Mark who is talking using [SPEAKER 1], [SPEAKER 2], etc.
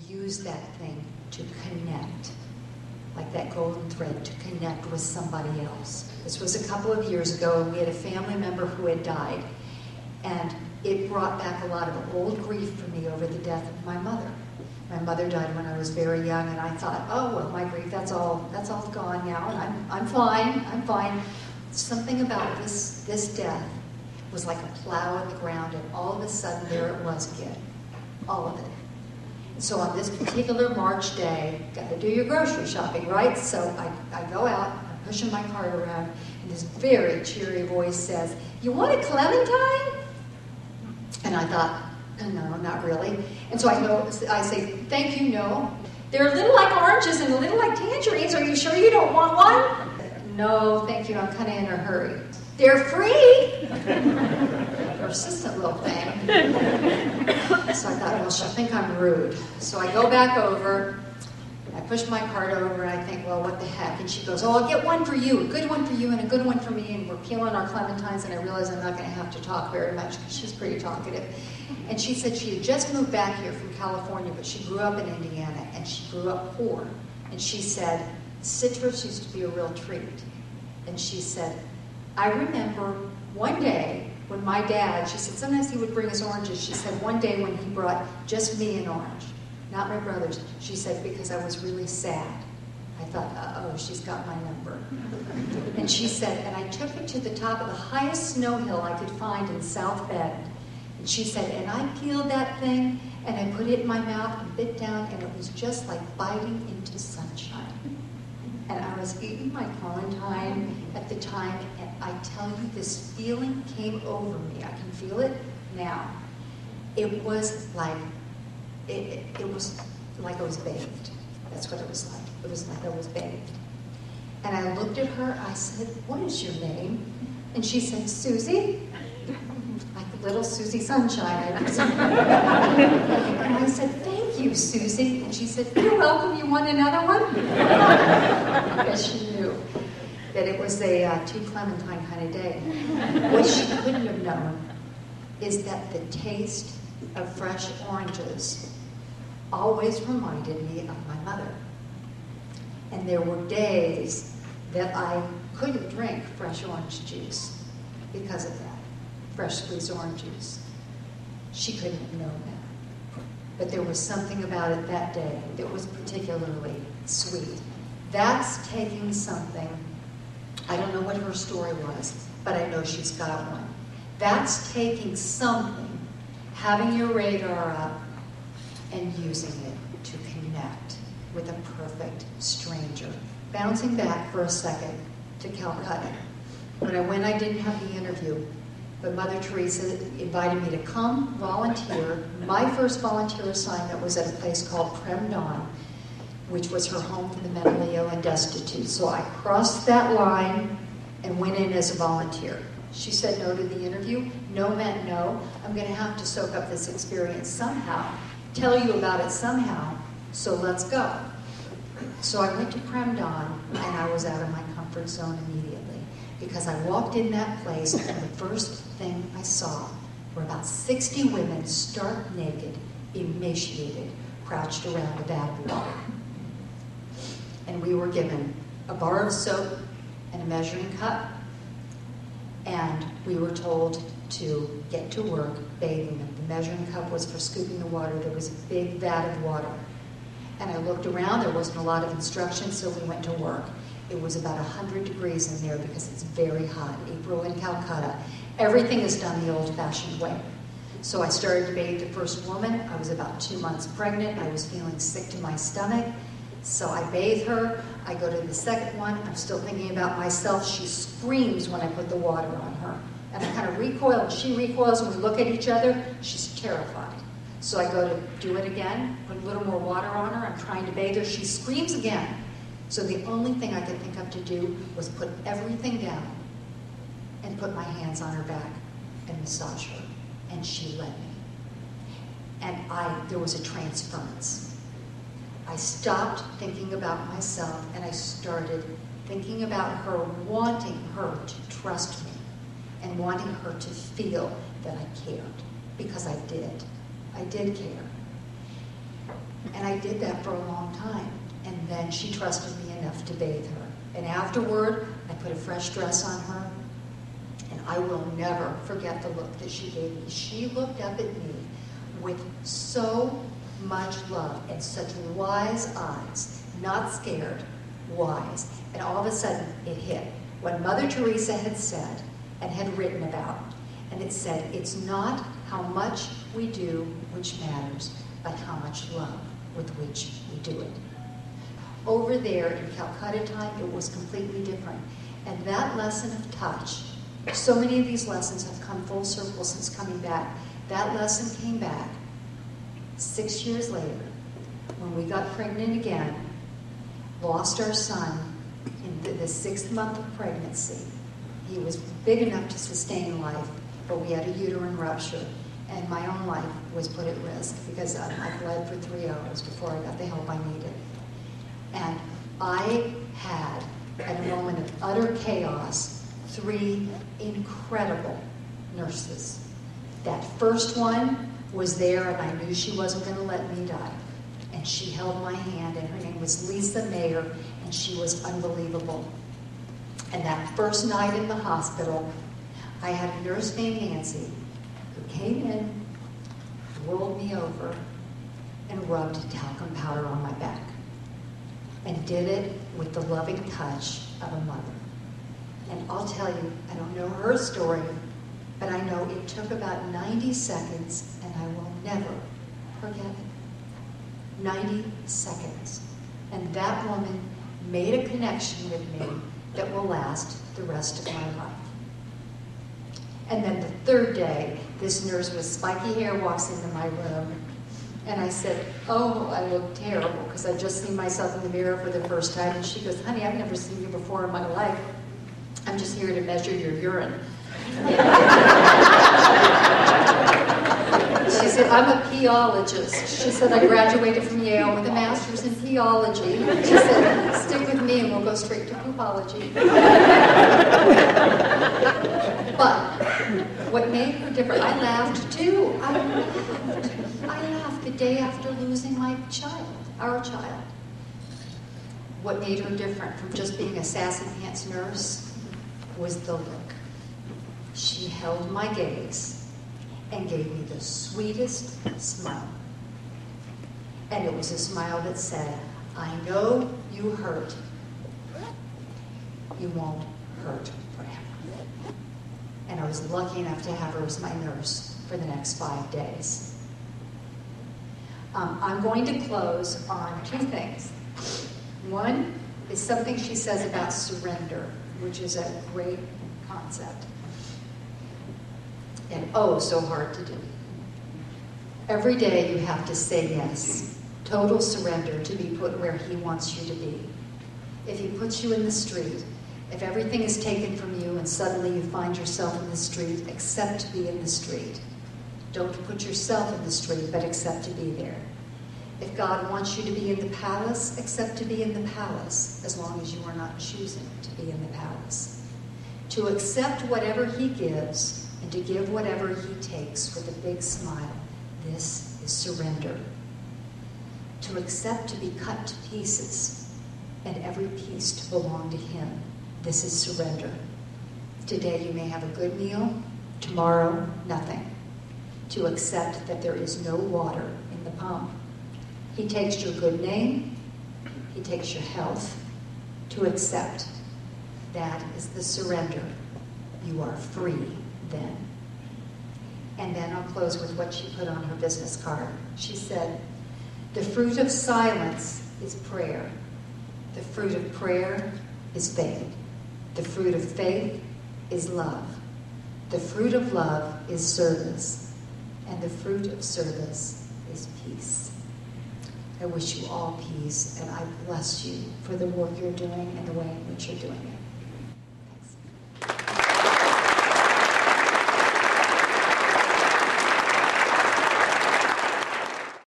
[SPEAKER 1] use that thing to connect, like that golden thread, to connect with somebody else. This was a couple of years ago, and we had a family member who had died, and it brought back a lot of old grief for me over the death of my mother. My mother died when I was very young, and I thought, oh, well, my grief, that's all gone now, and I'm fine. Something about this death was like a plow in the ground, and all of a sudden, there it was again. All of it. And so on this particular March day, got to do your grocery shopping, right? So I go out, I'm pushing my cart around, and this very cheery voice says, "You want a clementine?" And I thought, no, not really. And so I say, "Thank you, no. They're a little like oranges and a little like tangerines. Are you sure you don't want one?" "No, thank you, I'm kind of in a hurry." "They're free." Persistent little thing. So I thought, well, she'll think I'm rude. So I go back over, I push my cart over, and I think, well, what the heck? And she goes, "Oh, I'll get one for you, a good one for you and a good one for me." And we're peeling our clementines, and I realize I'm not going to have to talk very much because she's pretty talkative. And she said she had just moved back here from California, but she grew up in Indiana, and she grew up poor. And she said, citrus used to be a real treat. And she said, "I remember one day when my dad," she said, "sometimes he would bring us oranges." She said, "One day when he brought just me an orange, not my brothers," she said, "because I was really sad." I thought, uh-oh, she's got my number. And she said, "And I took it to the top of the highest snow hill I could find in South Bend." And she said, "And I peeled that thing, and I put it in my mouth and bit down, and it was just like biting into sunshine." And I was eating my clementine at the time, and I tell you, this feeling came over me. I can feel it now. It was like, it was like I was bathed. That's what it was like. It was like I was bathed. And I looked at her, I said, "What is your name?" And she said, "Susie." Like little Susie Sunshine. And I said, "Thank you, Susie." And she said, "You're welcome. You want another one?" Because she knew that it was a two clementine kind of day. What she couldn't have known is that the taste of fresh oranges always reminded me of my mother. And there were days that I couldn't drink fresh orange juice because of that. Fresh squeezed orange juice. She couldn't have known that. But there was something about it that day that was particularly sweet. That's taking something, I don't know what her story was, but I know she's got one. That's taking something, having your radar up, and using it to connect with a perfect stranger. Bouncing back for a second to Calcutta. When I went, I didn't have the interview, but Mother Teresa invited me to come volunteer. My first volunteer assignment was at a place called Prem Don, which was her home for the mentally ill and destitute. So I crossed that line and went in as a volunteer. She said no to the interview. No meant no. I'm going to have to soak up this experience somehow, tell you about it somehow, so let's go. So I went to Prem Don, and I was out of my comfort zone immediately, because I walked in that place, and the first thing I saw were about 60 women, stark naked, emaciated, crouched around a vat of water. And we were given a bar of soap and a measuring cup, and we were told to get to work bathing them. The measuring cup was for scooping the water. There was a big vat of water. And I looked around, there wasn't a lot of instruction, so we went to work. It was about 100 degrees in there because it's very hot. April in Calcutta. Everything is done the old-fashioned way. So I started to bathe the first woman. I was about 2 months pregnant. I was feeling sick to my stomach. So I bathe her. I go to the second one. I'm still thinking about myself. She screams when I put the water on her. And I kind of recoil, and she recoils, and we look at each other. She's terrified. So I go to do it again, put a little more water on her. I'm trying to bathe her. She screams again. So the only thing I could think of to do was put everything down and put my hands on her back and massage her. And she let me. And there was a transference. I stopped thinking about myself, and I started thinking about her, wanting her to trust me and wanting her to feel that I cared, because I did. I did care. And I did that for a long time. And then she trusted me enough to bathe her. And afterward, I put a fresh dress on her. And I will never forget the look that she gave me. She looked up at me with so much love and such wise eyes, not scared, wise. And all of a sudden, it hit what Mother Teresa had said and had written about. And it said, it's not how much we do which matters, but how much love with which we do it. Over there in Calcutta time, it was completely different. And that lesson of touch, so many of these lessons have come full circle since coming back. That lesson came back 6 years later when we got pregnant again, lost our son in the 6th month of pregnancy. He was big enough to sustain life, but we had a uterine rupture, and my own life was put at risk because I bled for 3 hours before I got the help I needed. And I had, at a moment of utter chaos, 3 incredible nurses. That first one was there, and I knew she wasn't going to let me die. And she held my hand, and her name was Lisa Mayer, and she was unbelievable. And that first night in the hospital, I had a nurse named Nancy who came in, rolled me over, and rubbed talcum powder on my back. And did it with the loving touch of a mother. And I'll tell you, I don't know her story, but I know it took about 90 seconds, and I will never forget it. 90 seconds. And that woman made a connection with me that will last the rest of my life. And then the 3rd day, this nurse with spiky hair walks into my room, and I said, oh, I look terrible, because I've just seen myself in the mirror for the first time. And she goes, honey, I've never seen you before in my life. I'm just here to measure your urine. She said, I'm a peologist. She said, I graduated from Yale with a master's in peology. She said, stick with me and we'll go straight to poopology. But what made her different, I laughed too. I laughed the day after losing my child, our child. What made her different from just being a sassy pants nurse was the look. She held my gaze and gave me the sweetest smile. And it was a smile that said, I know you hurt. You won't hurt forever. And I was lucky enough to have her as my nurse for the next 5 days. I'm going to close on 2 things. One is something she says about surrender, which is a great concept. And oh, so hard to do. Every day you have to say yes. Total surrender to be put where he wants you to be. If he puts you in the street, if everything is taken from you and suddenly you find yourself in the street, accept to be in the street. Don't put yourself in the street, but accept to be there. If God wants you to be in the palace, accept to be in the palace, as long as you are not choosing to be in the palace. To accept whatever he gives, and to give whatever he takes with a big smile, this is surrender. To accept to be cut to pieces, and every piece to belong to him, this is surrender. Today you may have a good meal, tomorrow nothing. To accept that there is no water in the pump. He takes your good name, he takes your health. To accept, that is the surrender. You are free then. And then I'll close with what she put on her business card. She said, the fruit of silence is prayer. The fruit of prayer is faith. The fruit of faith is love. The fruit of love is service. And the fruit of service is peace. I wish you all peace, and I bless you for the work you're doing and the way in which you're doing it.